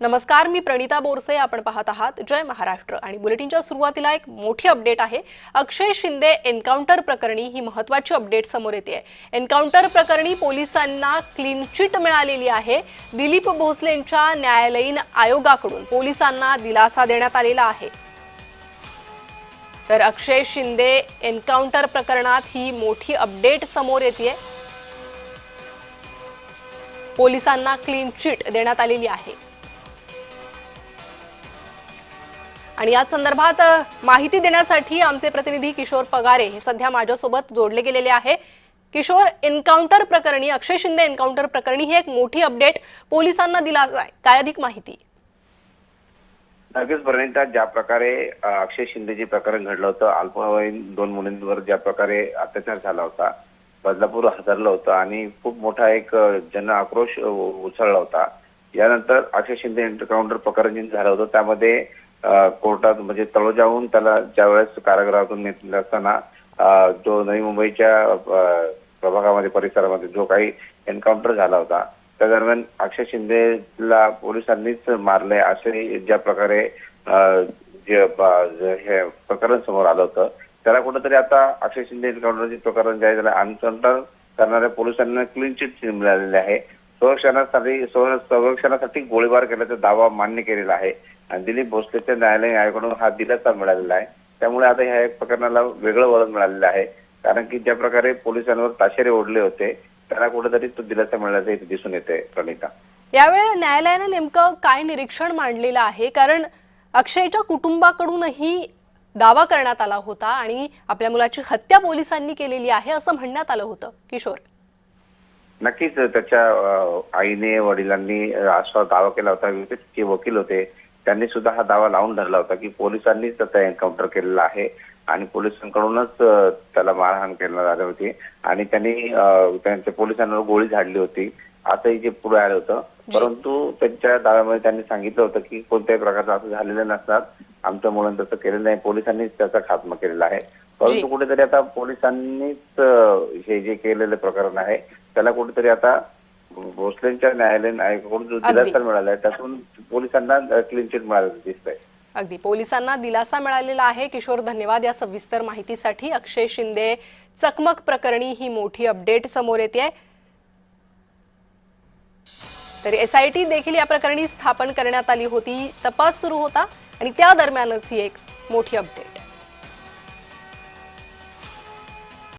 नमस्कार, मी प्रणिता बोरसे. आपण पाहत आहात जय महाराष्ट्र आणि बुलेटिनच्या सुरुवातीला एक मोठी अपडेट आहे. अक्षय शिंदे एन्काउंटर प्रकरणी ही महत्त्वाची अपडेट समोर येते. एन्काउंटर प्रकरणी पोलिसांना क्लीन चिट मिळालेली आहे. दिलीप भोसलेंच्या न्यायालयीन आयोगाकडून पोलिसांना दिलासा देण्यात आलेला आहे. तर अक्षय शिंदे एन्काउंटर प्रकरणात ही मोठी अपडेट समोर येते. पोलिसांना क्लीन चिट देण्यात आलेली आहे आणि या संदर्भात माहिती देण्यासाठी आमचे प्रतिनिधी किशोर पगारे हे सध्या माझ्यासोबत जोडले गेलेले आहे. किशोर, एन्काउंटर प्रकरणी, अक्षय शिंदे एन्काउंटर प्रकरणी ही एक मोठी अपडेट पोलिसांना दिलासा आहे. काय अधिक माहिती? नक्कीच प्रणिता, ज्या प्रकारे अक्षय शिंदेचे प्रकरण घडलं होतं, अल्पवयीन 2 मुलींवर ज्या प्रकारे अत्याचार झाला होता, बदलापूर हादरलं होतं आणि खूप मोठा एक जन आक्रोश उसळला होता. यानंतर अक्षय शिंदे एन्काउंटर प्रकरण झालं होतं, त्यामध्ये कोर्टात म्हणजे तळोजाहून त्याला ज्यावेळेस कारागृहातून नेले असताना जो नवी मुंबईच्या प्रभागामध्ये परिसरामध्ये जो काही एन्काउंटर झाला होता, त्या दरम्यान अक्षय शिंदेला पोलिसांनीच मारले असे ज्या प्रकारे जे हे प्रकरण समोर आलं होतं, त्याला कुठेतरी आता अक्षय शिंदे एन्काउंटरचे प्रकरण जे आहे त्याला एन्काउंटर करणाऱ्या पोलिसांना क्लीन चिट मिळालेली आहे. संरक्षणासाठी गोळीबार केल्याचा दावा मान्य केलेला आहे आणि दिलीप भोसलेच्या न्यायालयीन आयोगाकडून हा दिलासा मिळालेला आहे. त्यामुळे आता ह्या प्रकरणाला वेगळं वळण मिळालेलं आहे, कारण की ज्या प्रकारे पोलिसांवर ताशेरे ओढले होते त्याला कुठेतरी तो दिलासा मिळाल्याचं इथे दिसून येते. प्रणिता, यावेळी न्यायालयाने नेमकं काय निरीक्षण मांडलेलं आहे? कारण अक्षयच्या कुटुंबाकडूनही दावा करण्यात आला होता आणि आपल्या मुलाची हत्या पोलिसांनी केलेली आहे असं म्हणण्यात आलं होतं. किशोर, नक्कीच त्याच्या आईने वडिलांनी असा दावा केला होता. जे वकील होते त्यांनी सुद्धा हा दावा लावून धरला होता की पोलिसांनीच त्याचा एन्काउंटर केलेला आहे आणि पोलिसांकडूनच त्याला मारहाण करण्यात आली होती आणि त्यांनी त्यांच्या पोलिसांवर गोळी झाडली होती असंही जे पुढे आलं होतं. परंतु त्यांच्या दाव्यामध्ये त्यांनी सांगितलं होतं की कोणत्याही प्रकारचं असं झालेलं नसतात, आमच्या मुलांनी तसं केलेलं नाही, पोलिसांनीच त्याचा खात्मा केलेला आहे. परंतु कुठेतरी आता पोलिसांनीच हे जे केलेलं प्रकरण आहे त्याला कुठेतरी आता भोसलेंच्या न्यायालयीन आयोगाकडून जो दिलासा मिळाला आहे त्यातून पोलिसांना क्लीन चिट मिळालेलं दिसतंय. अगदी पोलिसांना दिलासा मिळालेला आहे. किशोर, धन्यवाद या सविस्तर माहितीसाठी. अक्षय शिंदे चकमक प्रकरणी ही मोठी अपडेट समोर येते. तर SIT देखील या प्रकरणी स्थापन करण्यात आली होती. तपास सुरू होता आणि त्या दरम्यानच ही एक मोठी अपडेट.